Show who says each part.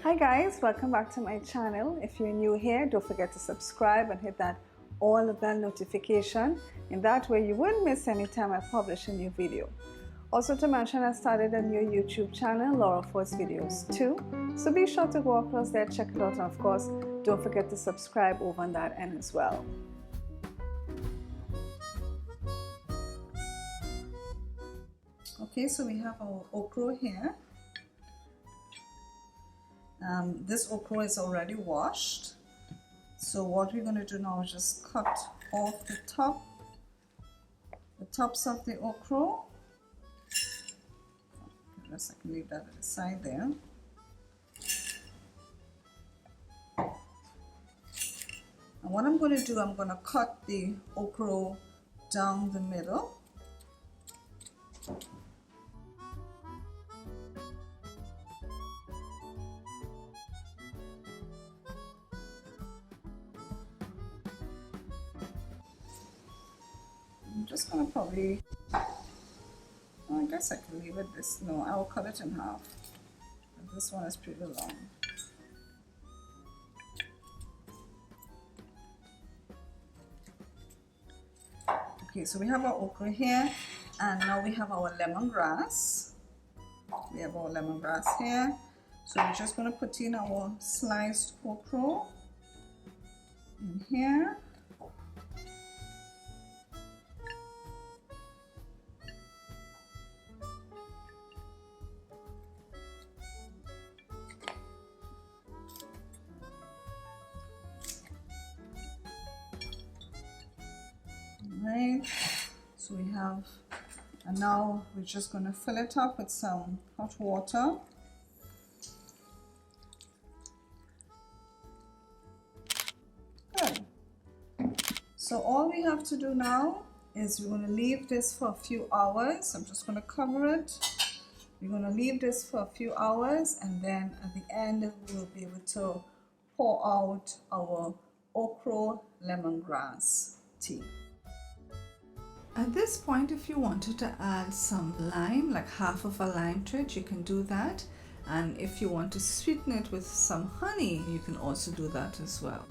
Speaker 1: Hi guys, welcome back to my channel. If you're new here, don't forget to subscribe and hit that all of that notification. In that way you won't miss any time I publish a new video. Also to mention, I started a new YouTube channel, Laura Forde's Videos too. So be sure to go across there, check it out, and of course don't forget to subscribe over on that end as well. Okay, so we have our okra here. This okra is already washed. So what we're going to do now is just cut off the tops of the okra. I guess I can leave that at the side there. And what I'm going to do, I'm going to cut the okra down the middle. I'm just going to probably, I guess I can leave it this, no, I'll cut it in half. This one is pretty long. Okay, so we have our okra here, and now we have our lemongrass. We have our lemongrass here. So we're just going to put in our sliced okra in here. Right, so we have, and now we're just going to fill it up with some hot water. Good. So all we have to do now is we're going to leave this for a few hours. I'm just going to cover it. We're going to leave this for a few hours, and then at the end we'll be able to pour out our Ochro Lemongrass Tea. At this point, if you wanted to add some lime, like half of a lime to it, you can do that. And if you want to sweeten it with some honey, you can also do that as well.